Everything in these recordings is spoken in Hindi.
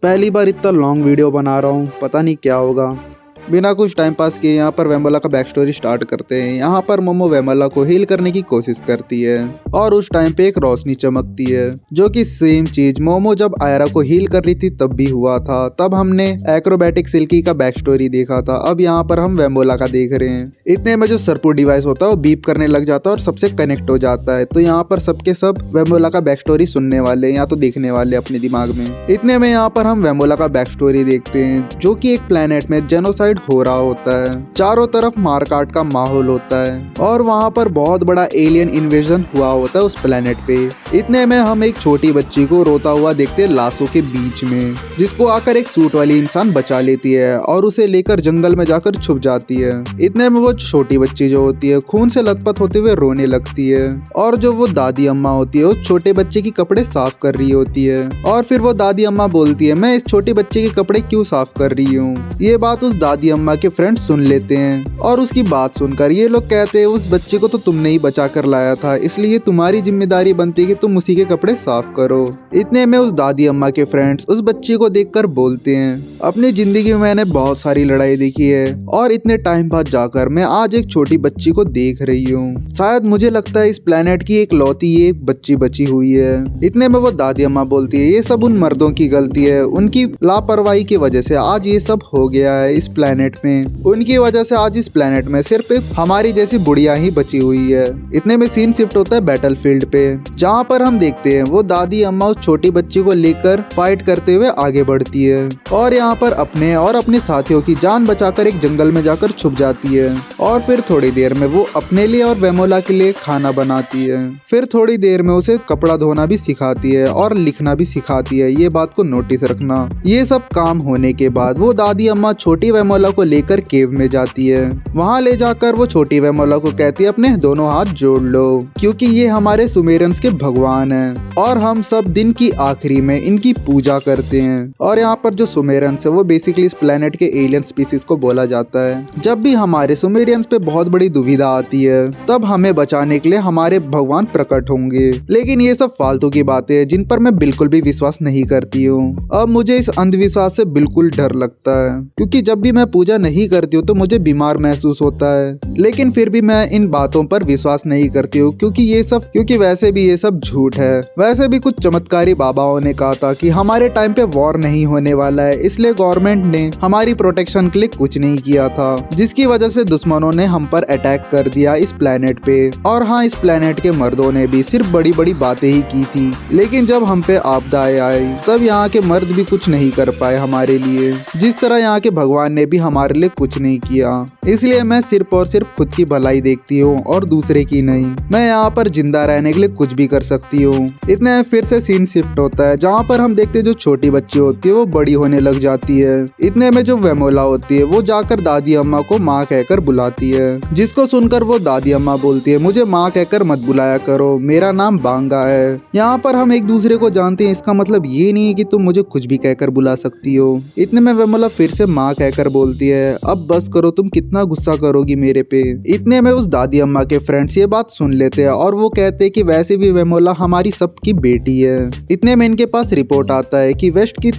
पहली बार इतना लॉन्ग वीडियो बना रहा हूँ, पता नहीं क्या होगा। बिना कुछ टाइम पास किए यहाँ पर वेमोला का बैक स्टोरी स्टार्ट करते हैं। यहाँ पर मोमो वेमोला को हील करने की कोशिश करती है और उस टाइम पे एक रोशनी चमकती है, जो कि सेम चीज मोमो जब आयरा को हील कर रही थी तब भी हुआ था। तब हमने एक्रोबैटिक सिल्की का बैक स्टोरी देखा था, अब यहाँ पर हम वेमोला का देख रहे हैं। इतने में जो सरपुट डिवाइस होता है वो बीप करने लग जाता है और सबसे कनेक्ट हो जाता है। तो यहाँ पर सबके सब वेमोला का बैक स्टोरी सुनने वाले या तो देखने वाले अपने दिमाग में। इतने में यहाँ पर हम वेमोला का बैक स्टोरी देखते हैं, जो कि एक प्लेनेट में जेनोसाइड हो रहा होता है। चारों तरफ मारकाट का माहौल होता है और वहाँ पर बहुत बड़ा एलियन इन्वेजन हुआ होता है उस प्लेनेट पे। इतने में हम एक छोटी बच्ची को रोता हुआ देखते हैं लाशों के बीच में, जिसको आकर एक सूट वाली इंसान बचा लेती है और उसे लेकर जंगल में जाकर छुप जाती है। इतने में वो छोटी बच्ची जो होती है खून से लथपथ होते हुए रोने लगती है और जो वो दादी अम्मा होती है वो छोटे बच्चे की कपड़े साफ कर रही होती है। और फिर वो दादी अम्मा बोलती है, मैं इस छोटे बच्चे के कपड़े क्यों साफ कर रही हूँ। ये बात उस दादी अम्मा के फ्रेंड सुन लेते हैं और उसकी बात सुनकर ये लोग कहते हैं, उस बच्चे को तो तुमने ही बचा कर लाया था, इसलिए तुम्हारी जिम्मेदारी बनती है कि तुम उसी के कपड़े साफ करो। इतने में उस दादी अम्मा के फ्रेंड्स उस बच्चे को देखकर बोलते हैं, अपनी जिंदगी में मैंने बहुत सारी लड़ाई देखी है और इतने टाइम बाद जाकर मैं आज एक छोटी बच्ची को देख रही हूँ। शायद मुझे लगता है इस प्लेनेट की एक लौती एक बच्ची बची हुई है। इतने में वो दादी अम्मा बोलती है, ये सब उन मर्दों की गलती है, उनकी लापरवाही की वजह से आज ये सब हो गया है इस प्लेनेट में। उनकी वजह से आज इस प्लेनेट में सिर्फ एक हमारी जैसी बुढ़िया ही बची हुई है। इतने में सीन शिफ्ट होता है बैटलफील्ड पे, जहाँ पर हम देखते हैं वो दादी अम्मा उस छोटी बच्ची को लेकर फाइट करते हुए आगे बढ़ती है और यहाँ पर अपने और अपने साथियों की जान बचाकर एक जंगल में जाकर छुप जाती है। और फिर थोड़ी देर में वो अपने लिए और वेमोला के लिए खाना बनाती है। फिर थोड़ी देर में उसे कपड़ा धोना भी सिखाती है और लिखना भी सिखाती है, ये बात को नोटिस रखना। ये सब काम होने के बाद वो दादी अम्मा छोटी वेमोला को लेकर केव में जाती है। वहाँ ले जाकर वो छोटी वेमोला को कहती है, अपने दोनों हाथ जोड़ लो, क्योंकि ये हमारे सुमेरियंस के भगवान हैं और हम सब दिन की आखिरी में इनकी पूजा करते हैं। और यहाँ पर जो सुमेरियंस है वो बेसिकली इस प्लेनेट के एलियन स्पीसीज को बोला जाता है। जब भी हमारे सुमेरियंस पे बहुत बड़ी दुविधा आती है तब हमें बचाने के लिए हमारे भगवान प्रकट होंगे। लेकिन ये सब फालतू की बातें हैं जिन पर मैं बिल्कुल भी विश्वास नहीं करती हूँ। अब मुझे इस अंधविश्वास से बिल्कुल डर लगता है, क्योंकि जब भी मैं पूजा नहीं करती हूँ तो मुझे बीमार महसूस होता है। लेकिन फिर भी मैं इन बातों पर विश्वास नहीं करती हूँ, क्योंकि वैसे भी ये सब झूठ है। वैसे भी कुछ चमत्कारी बाबाओं ने कहा था कि हमारे टाइम पे वॉर नहीं होने वाला है, इसलिए गवर्नमेंट ने हमारी प्रोटेक्शन के लिए कुछ नहीं किया था, जिसकी वजह से दुश्मनों ने हम पर अटैक कर दिया इस प्लेनेट पे। और हाँ, इस प्लेनेट के मर्दों ने भी सिर्फ बड़ी बड़ी बातें ही की थी, लेकिन जब हम पे आपदाएं आई तब यहाँ के मर्द भी कुछ नहीं कर पाए हमारे लिए, जिस तरह यहाँ के भगवान ने भी हमारे लिए कुछ नहीं किया। इसलिए मैं सिर्फ और सिर्फ खुद की भलाई देखती हूँ और दूसरे की नहीं। मैं यहाँ पर जिंदा रहने के लिए कुछ भी कर सकती हूँ। इतने फिर से सीन शिफ्ट होता है, जहाँ पर हम देखते हैं जो छोटी बच्ची होती है वो बड़ी होने लग जाती है। इतने में जो वेमोला होती है वो जाकर दादी अम्मा को माँ कहकर बुलाती है, जिसको सुनकर वो दादी अम्मा बोलती है, मुझे माँ कहकर मत बुलाया करो, मेरा नाम बांगा है। यहाँ पर हम एक दूसरे को जानते हैं, इसका मतलब ये नहीं है कि तुम मुझे कुछ भी कहकर बुला सकती हो। इतने में वेमोला फिर से माँ कहकर बोलती है, अब बस करो, तुम कितना गुस्सा करोगी मेरे पे। इतने में उस दादी अम्मा के फ्रेंड्स ये बात सुन लेते हैं और वो कहते हैं कि वैसे भी वेमोला हमारी सबकी बेटी है। इतने में इनके पास रिपोर्ट आता है कि वेस्ट की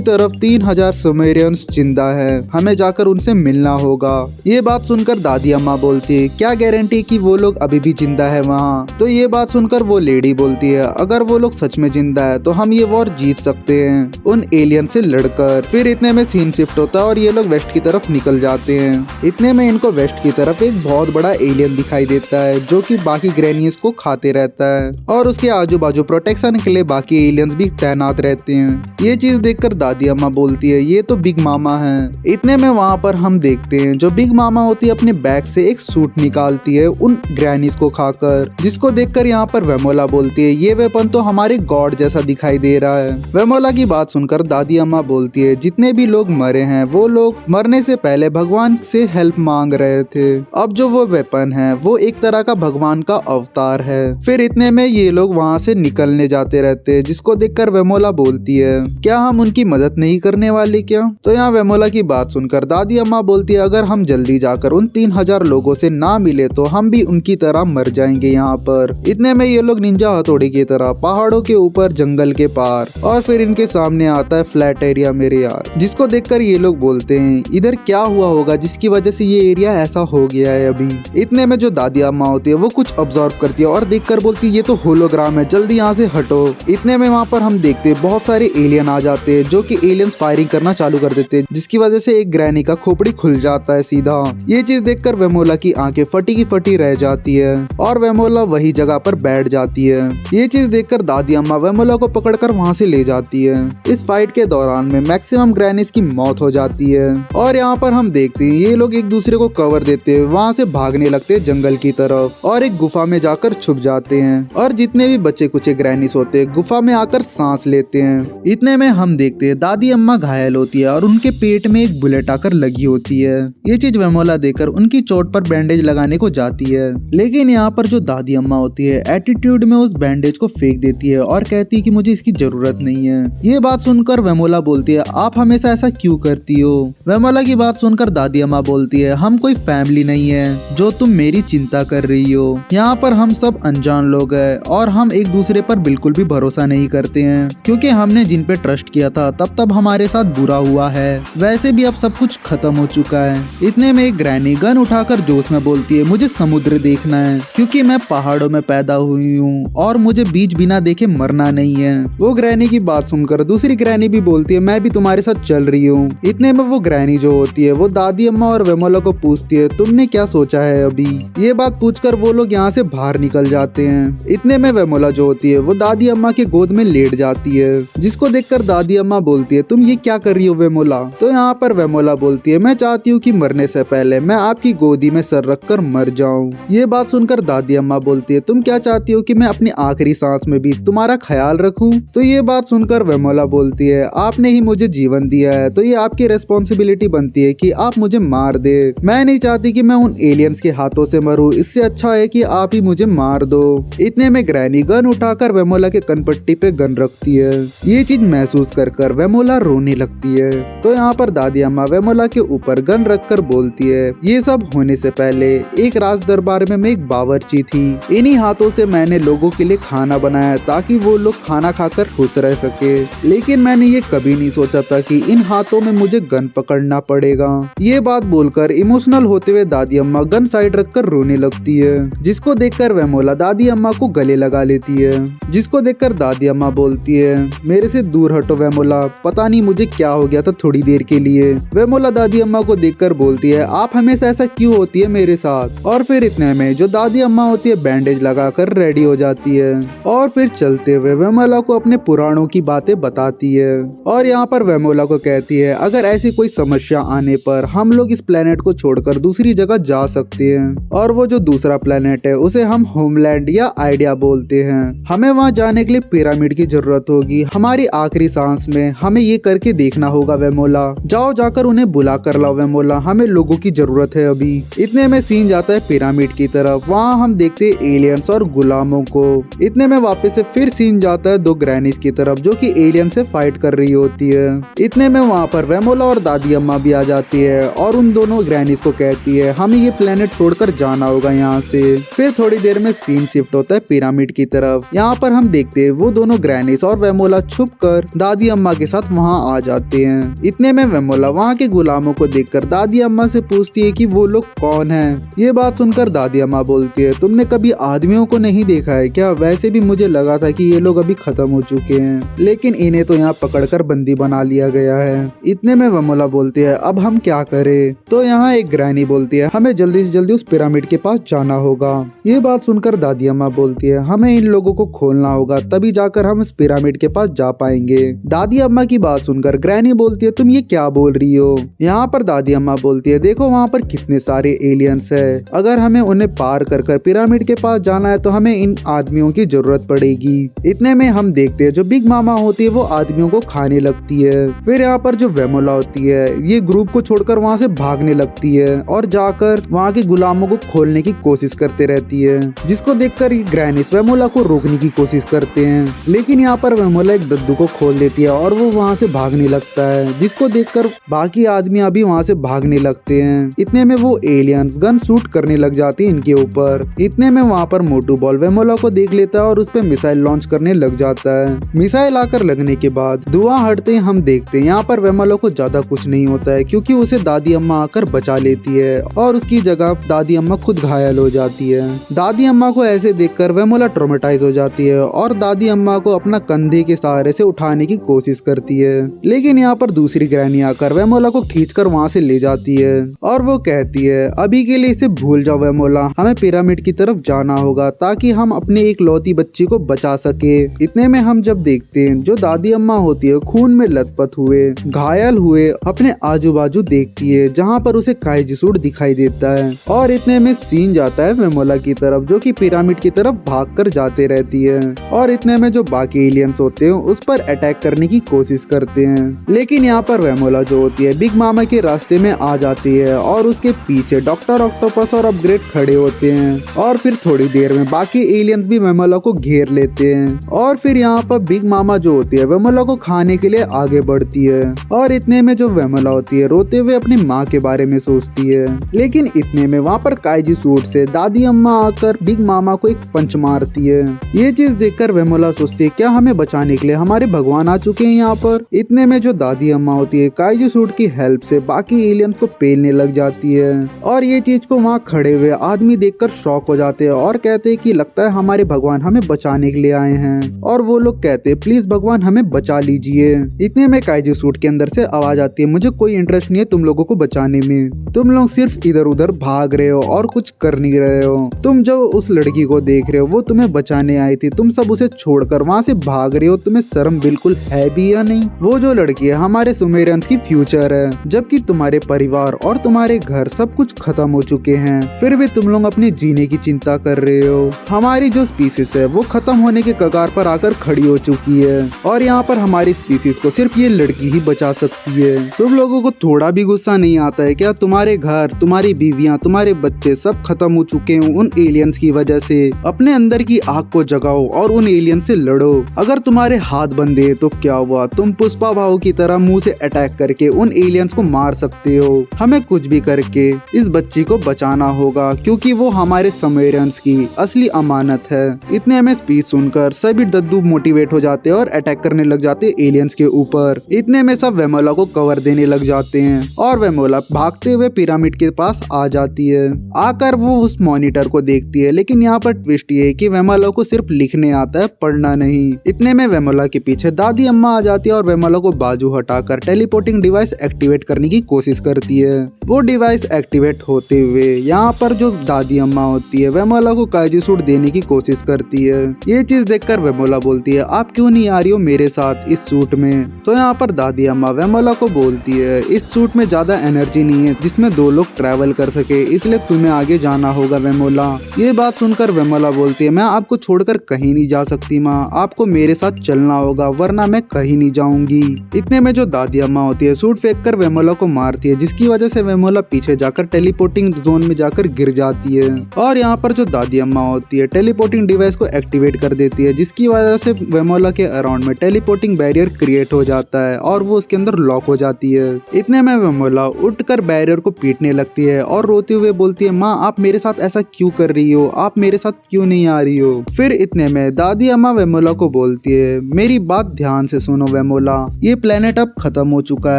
तरफ 3000 सुमेरियंस जिंदा है, हमें जाकर उनसे मिलना होगा। ये बात सुनकर दादी अम्मा बोलती है, क्या गारंटी कि वो लोग अभी भी जिंदा है वहाँ। तो ये बात सुनकर वो लेडी बोलती है, अगर वो लोग सच में जिंदा है तो हम ये वॉर जीत सकते हैं उन एलियन से लड़कर। फिर इतने में सीन शिफ्ट होता है और ये लोग वेस्ट की तरफ निकल जाते हैं। इतने में इनको वेस्ट की तरफ एक बहुत बड़ा एलियन दिखाई देता है, जो कि बाकी ग्रेनियस को खाते रहता है और उसके आजू बाजू प्रोटेक्शन के लिए बाकी एलियंस भी तैनात रहते हैं। ये चीज देखकर दादी अम्मा बोलती है, ये तो बिग मामा है। इतने में वहाँ पर हम देखते हैं जो बिग मामा होती है अपने बैग से एक सूट निकालती है उन ग्रैनीज को खाकर, जिसको देखकर यहाँ पर वेमोला बोलती है, ये वेपन तो हमारे गॉड जैसा दिखाई दे रहा है। वेमोला की बात सुनकर दादी अम्मा बोलती है, जितने भी लोग मरे हैं वो लोग मरने से पहले भगवान से हेल्प मांग रहे थे। अब जो वो वेपन है वो एक तरह का भगवान का अवतार है। फिर इतने में ये लोग वहाँ से निकलने जाते रहते हैं, जिसको देखकर वेमोला बोलती है, क्या हम उनकी मदद नहीं करने वाले क्या? तो यहाँ वेमोला की बात सुनकर दादी अम्मा बोलती है, अगर हम जल्दी जाकर उन 3000 लोगों से ना मिले तो हम भी उनकी तरह मर जाएंगे यहाँ पर। इतने में ये लोग निंजा हथौड़े की तरह पहाड़ों के ऊपर जंगल के पार, और फिर इनके सामने आता है फ्लैट एरिया मेरे यार, जिसको देखकर ये लोग बोलते हैं, इधर क्या हुआ होगा जिसकी वजह से ये एरिया ऐसा हो गया है अभी। इतने में जो दादी अम्मा होती है वो कुछ ऑब्जर्व करती है और देखकर बोलती है, ये तो होलोग्राम है, जल्दी यहाँ से हटो। इतने में वहाँ पर हम देखते हैं बहुत सारे एलियन आ जाते हैं, जो कि एलियंस फायरिंग करना चालू कर देते हैं, जिसकी वजह से एक ग्रैनी का खोपड़ी खुल जाता है सीधा। ये चीज देखकर वेमोला की आंखें फटी की फटी रह जाती है और वेमोला वही जगह पर बैठ जाती है। ये चीज देखकर दादी अम्मा वेमोला को पकड़कर वहाँ से ले जाती है। इस फाइट के दौरान में मैक्सिमम ग्रैनीज की मौत हो जाती है और यहाँ पर हम देखते हैं ये लोग एक दूसरे को कवर देते हैं, वहाँ से भागने लगते हैं जंगल की तरफ और एक गुफा में जाकर छुप जाते हैं। और जितने भी बच्चे कुछ ग्रैनीज होते हैं गुफा में आकर सांस लेते हैं। इतने में हम देखते हैं दादी अम्मा घायल होती है और उनके पेट में एक बुलेट आकर लगी होती है। ये चीज वेमोला देखकर उनकी चोट पर बैंडेज लगाने को जाती है, लेकिन यहाँ पर जो दादी अम्मा होती है एटीट्यूड में उस बैंडेज को फेंक देती है और कहती है कि मुझे इसकी जरूरत नहीं है। ये बात सुनकर वेमोला बोलती है, आप हमेशा ऐसा क्यों करती हो? वेमोला की बात सुनकर दादी अम्मा बोलती है, हम कोई फैमिली नहीं है जो तुम मेरी चिंता कर रही हो। यहाँ पर हम सब अनजान लोग हैं और हम एक दूसरे पर बिल्कुल भी भरोसा नहीं करते हैं, क्योंकि हमने जिन पे ट्रस्ट किया था तब हमारे साथ बुरा हुआ है। वैसे भी अब सब कुछ खत्म हो चुका है। इतने में एक ग्रैनी गन उठाकर जोश में बोलती है, मुझे समुद्र देखना है क्योंकि मैं पहाड़ों में पैदा हुई हूँ और मुझे बीच बिना देखे मरना नहीं है। वो ग्रैनी की बात सुनकर दूसरी ग्रैनी भी बोलती है, मैं भी तुम्हारे साथ चल रही हूँ। इतने में वो ग्रैनी जो होती है वो दादी अम्मा और वेमोला को पूछती है, तुमने क्या सोचा है अभी? ये बात पूछकर वो लोग यहाँ से बाहर निकल जाते हैं। इतने में वेमोला जो होती है वो दादी अम्मा के गोद में लेट जाती है, जिसको देखकर दादी अम्मा बोलती है, तुम ये क्या कर रही हो वेमोला? तो यहाँ पर वेमोला बोलती है, मैं चाहती हूँ कि मरने से पहले मैं आपकी गोदी में सर रखकर मर जाऊं। ये बात सुनकर दादी अम्मा बोलती है, तुम क्या चाहती हो कि मैं अपनी आखिरी सांस में भी तुम्हारा ख्याल रखूं? तो ये बात सुनकर वेमोला बोलती है, आपने ही मुझे जीवन दिया है तो ये आपकी रेस्पॉन्सिबिलिटी बनती है कि आप मुझे मार दे। मैं नहीं चाहती कि मैं उन एलियंस के हाथों से मरूं, इससे अच्छा है कि आप ही मुझे मार दो। इतने में ग्रैनी गन उठाकर वेमोला के कनपट्टी पे गन रखती है। ये चीज महसूस कर वेमोला रोने लगती है। तो यहाँ पर दादी अम्मा वेमोला के ऊपर गन रखकर बोलती है, ये सब होने से पहले एक राज दरबार में मैं एक बावर्ची थी। इन्हीं हाथों से मैंने लोगों के लिए खाना बनाया ताकि वो लोग खाना खाकर खुश रह सके, लेकिन मैंने ये कभी नहीं सोचा था कि इन हाथों में मुझे गन पकड़ना पड़ेगा। ये बात बोलकर इमोशनल होते हुए दादी अम्मा गन साइड रखकर रोने लगती है, जिसको देखकर वेमोला दादी अम्मा को गले लगा लेती है। जिसको देखकर दादी अम्मा बोलती है, मेरे से दूर हटो वेमोला, पता नहीं मुझे क्या हो गया था थोड़ी देर के लिए। वेमोला दादी अम्मा को देखकर बोलती है, आप हमेशा ऐसा क्यों होती है मेरे साथ? और फिर इतने में जो दादी अम्मा होती है बैंडेज लगाकर रेडी हो जाती है और फिर चलते हुए वेमोला को अपने पुराणों की बातें बताती है और यहाँ पर वेमोला को कहती है, अगर ऐसी कोई समस्या आने पर हम लोग इस प्लेनेट को छोड़कर दूसरी जगह जा सकते हैं और वो जो दूसरा प्लेनेट है उसे हम होमलैंड या आइडिया बोलते हैं। हमें वहाँ जाने के लिए पिरामिड की जरूरत होगी। हमारी आखिरी सांस में हमें ये करके देखना होगा वेमोला। जाओ जाकर उन्हें बुला कर लाओ वेमोला, हमें लोगों की जरूरत है अभी। इतने में सीन जाता है पिरामिड की तरफ। वहाँ हम देखते हैं एलियंस और गुलामों को। इतने में वापस से फिर सीन जाता है दो ग्रैनीज की तरफ जो कि एलियन से फाइट कर रही होती है। इतने में वहाँ पर वेमोला और दादी अम्मा भी आ जाती है और उन दोनों ग्रैनीज को कहती है, हमें ये प्लेनेट छोड़कर जाना होगा यहाँ से। फिर थोड़ी देर में सीन शिफ्ट होता है पिरामिड की तरफ। यहाँ पर हम देखते हैं वो दोनों ग्रैनीज और वेमोला छुपकर दादी अम्मा के साथ वहाँ आ जाते हैं। इतने में वेमोला वहाँ के गुलामों को देखकर दादी अम्मा से पूछती है कि वो लोग कौन हैं। ये बात सुनकर दादी अम्मा बोलती है, तुमने कभी आदमियों को नहीं देखा है क्या? वैसे भी मुझे लगा था कि ये लोग अभी खत्म हो चुके हैं, लेकिन इन्हें तो यहाँ पकड़कर बंदी बना लिया गया है। इतने में वेमोला बोलती है, अब हम क्या करें? तो यहाँ एक ग्रैनी बोलती है, हमें जल्दी से जल्दी उस पिरामिड के पास जाना होगा। ये बात सुनकर दादी अम्मा बोलती है, हमें इन लोगों को खोलना होगा तभी जाकर हम इस पिरामिड के पास जा पाएंगे। दादी अम्मा की बात सुनकर ग्रैनी बोलती है, तुम ये क्या बोल रही हो? यहाँ पर दादी अम्मा बोलती है, देखो वहाँ पर कितने सारे एलियंस है, अगर हमें उन्हें पार कर कर पिरामिड के पास जाना है तो हमें इन आदमियों की जरूरत पड़ेगी। इतने में हम देखते हैं जो बिग मामा होती है वो आदमियों को खाने लगती है। फिर यहाँ पर जो वेमोला होती होती है ये ग्रुप को छोड़कर वहाँ से भागने लगती है और जाकर वहाँ के गुलामों को खोलने की कोशिश करते रहती है, जिसको देखकर ग्रैनिस वेमोला को रोकने की कोशिश करते हैं। लेकिन यहाँ पर वेमोला एक दद्दू को खोल देती है और वो वहाँ से भागने लगता है, जिसको देखकर बाकी आदमी अभी वहाँ से भागने लगते हैं। इतने में वो एलियंस गन शूट करने लग जाती है इनके ऊपर। इतने में वहाँ पर मोटू बॉल वेमोला को देख लेता है और उस पर मिसाइल लॉन्च करने लग जाता है। मिसाइल आकर लगने के बाद धुआं हटते हम देखते हैं यहाँ पर वेमोला को ज्यादा कुछ नहीं होता है, क्योंकि उसे दादी अम्मा आकर बचा लेती है और उसकी जगह दादी अम्मा खुद घायल हो जाती है। दादी अम्मा को ऐसे देखकर वेमोला ट्रॉमेटाइज हो जाती है और दादी अम्मा को अपना कंधे के सहारे से उठाने की कोशिश करती है। लेकिन यहाँ पर दूसरी ग्रैनी आकर वेमोला को खींचकर वहाँ से ले जाती है और वो कहती है अभी के लिए इसे भूल जाओ वेमोला, हमें पिरामिड की तरफ जाना होगा ताकि हम अपने एक लौती बच्ची को बचा सके। इतने में हम जब देखते हैं जो दादी अम्मा होती है खून में लथपथ हुए घायल हुए अपने आजू बाजू देखती है, जहाँ पर उसे काइजू सूट दिखाई देता है और इतने में सीन जाता है वेमोला की तरफ जो कि पिरामिड की तरफ भागकर जाते रहती है और इतने में जो बाकी एलियंस होते हैं उस पर अटैक करने की कोशिश करते हैं। लेकिन यहाँ पर वेमोला जो होती है बिग मामा के रास्ते में आ जाती है और उसके पीछे डॉक्टर ऑक्टोपस और अपग्रेड खड़े होते हैं और फिर थोड़ी देर में बाकी एलियंस भी वेमोला को घेर लेते हैं और फिर यहाँ पर बिग मामा जो होती है वेमोला को खाने के लिए आगे बढ़ती है और इतने में जो वेमोला होती है रोते हुए अपनी माँ के बारे में सोचती है। लेकिन इतने में वहाँ पर काइजी सूट से दादी अम्मा आकर बिग मामा को एक पंच मारती है। ये चीज देखकर वेमोला सोचती है क्या हमें बचाने के लिए हमारे भगवान आ चुके हैं यहाँ पर। इतने में जो दादी अम्मा होती है काइजी सूट की हेल्प से बाकी एलियंस को पेलने लग जाती है और ये चीज को वहाँ खड़े हुए आदमी देखकर शॉक हो जाते हैं और कहते हैं कि लगता है हमारे भगवान हमें बचाने के लिए आए हैं और वो लोग कहते हैं प्लीज भगवान हमें बचा लीजिए। इतने में काइजी सूट के अंदर से आवाज आती है मुझे कोई इंटरेस्ट नहीं है तुम लोगों को बचाने में, तुम लोग सिर्फ इधर उधर भाग रहे हो और कुछ कर नहीं रहे हो। तुम जो उस लड़की को देख रहे हो वो तुम्हें बचाने आई थी, तुम सब उसे छोड़कर वहाँ से भाग रहे हो, तुम्हें शर्म बिल्कुल है भी या नहीं। वो जो लड़की है हमारे सुमेरियंस की फ्यूचर है, जबकि तुम्हारे परिवार और तुम्हारे घर सब कुछ खत्म हो चुके हैं, फिर भी तुम लोग अपने जीने की चिंता कर रहे हो। हमारी जो स्पीसीज है वो खत्म होने के कगार पर आकर खड़ी हो चुकी है और यहाँ पर हमारी स्पीसीज को सिर्फ ये लड़की ही बचा सकती है। तुम लोगों को थोड़ा भी गुस्सा नहीं आता है क्या? तुम्हारे घर, तुम्हारी बीवियां, तुम्हारे बच्चे सब खत्म हो चुके हैं उन एलियंस की वजह से। अपने अंदर की आग को जगाओ और उन एलियंस से लड़ो। अगर तुम्हारे हाथ बंधे तो क्या हुआ, तुम पुष्पा भाव की तरह मुंह से अटैक करके उन एलियंस को मार सकते हो। हमें कुछ भी करके इस बच्ची को बचाना होगा क्योंकि वो हमारे सुमेरियंस की असली अमानत है। इतने में स्पीच सुनकर सभी दद्दू मोटिवेट हो जाते हैं और अटैक करने लग जाते हैं एलियंस के ऊपर। इतने में सब वेमोला को कवर देने लग जाते हैं और वेमोला भागते हुए पिरामिड के पास आ जाती है। आकर वो उस मॉनिटर को देखती है, लेकिन यहाँ पर ट्विस्ट ये है कि वेमोला को सिर्फ लिखने आता है, पढ़ना नहीं। इतने में वेमोला के पीछे दादी अम्मा आ जाती है और वेमोला को बाजू हटाकर टेलीपोर्टिंग डिवाइस एक्टिवेट करने की कोशिश करती है। वो डिवाइस एक्टिवेट होते हुए यहाँ पर जो दादी अम्मा होती है वेमोला को काइजू सूट देने की कोशिश करती है। ये चीज देखकर वेमोला बोलती है आप क्यों नहीं आ रही हो मेरे साथ इस सूट में? तो यहाँ पर दादी अम्मा वेमोला को बोलती है इस सूट में ज्यादा एनर्जी नहीं है जिसमें दो लोग ट्रैवल कर सके, इसलिए तुम्हें आगे जाना होगा वेमोला। ये बात सुनकर वेमोला बोलती है मैं आपको छोड़कर कहीं नहीं जा सकती माँ, आपको मेरे साथ चलना होगा वरना मैं कहीं नहीं जाऊंगी। इतने में जो दादी अम्मा होती है सूट फेंक कर वेमोला को मारती है, जिसकी वजह से वेमोला पीछे जाकर टेलीपोर्टिंग जोन में जाकर गिर जाती है और यहाँ पर जो दादी अम्मा होती है टेलीपोर्टिंग डिवाइस को एक्टिवेट कर देती है, जिसकी वजह से वेमोला के अराउंड में टेलीपोर्टिंग बैरियर क्रिएट हो जाता है और वो उसके अंदर लॉक हो जाती है। इतने में वेमोला उठकर बैरियर को पीटने लगती है और रोते हुए बोलती है माँ आप मेरे साथ ऐसा क्यों कर रही हो, आप मेरे साथ क्यों नहीं आ रही हो? फिर इतने में दादी अम्मा वेमोला को बोलती है मेरी बात ध्यान से सुनो वेमोला, ये प्लेनेट अब खत्म हो चुका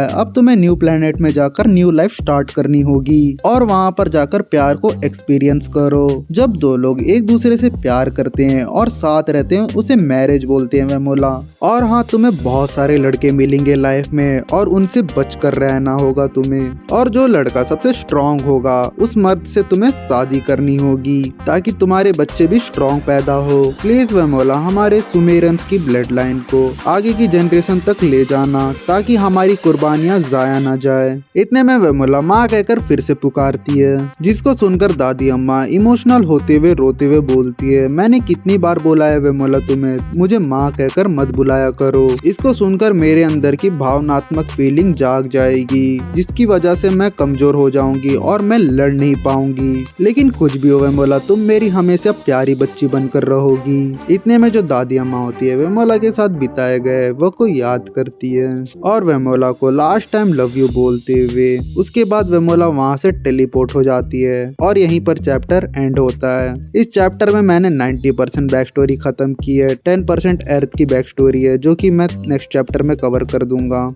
है, अब तुम्हें न्यू प्लेनेट में जाकर न्यू लाइफ स्टार्ट करनी होगी और वहाँ पर जाकर प्यार को एक्सपीरियंस करो। जब दो लोग एक दूसरे से प्यार करते हैं और साथ रहते हैं उसे मैरिज बोलते हैं वेमोला। और हाँ तुम्हें बहुत सारे लड़के मिलेंगे लाइफ में और उनसे बचकर रहना होगा तुम्हें, और जो लड़का सबसे स्ट्रॉन्ग होगा उस मर्द से तुम्हें शादी करनी होगी ताकि तुम्हारे बच्चे भी स्ट्रॉन्ग पैदा हो। प्लीज वेमोला हमारे सुमेरियंस की ब्लड लाइन को आगे की जनरेशन तक ले जाना ताकि हमारी कुर्बानियां जाया ना जाए। इतने में वेमोला माँ कहकर फिर से पुकारती है, जिसको सुनकर दादी अम्मा इमोशनल होते हुए रोते हुए बोलती है मैंने कितनी बार बोला है वेमोला तुम्हें मुझे माँ कहकर मत बुलाया करो। इसको सुनकर मेरे अंदर की भावनात्मक फीलिंग हीलिंग जाग जाएगी, जिसकी वजह से मैं कमजोर हो जाऊंगी और मैं लड़ नहीं पाऊंगी। लेकिन कुछ भी हो वेमोला, तुम मेरी हमेशा प्यारी बच्ची बनकर रहोगी। इतने में जो दादी अम्मा होती है वेमोला के साथ बिताए गए वो को याद करती है और वेमोला को लास्ट टाइम लव यू बोलते हुए उसके बाद वेमोला वहां से टेलीपोर्ट हो जाती है और यहीं पर चैप्टर एंड होता है। इस चैप्टर में मैंने 90% बैक स्टोरी खत्म की है, 10% अर्थ की बैक स्टोरी है जो कि मैं नेक्स्ट चैप्टर में कवर कर दूंगा।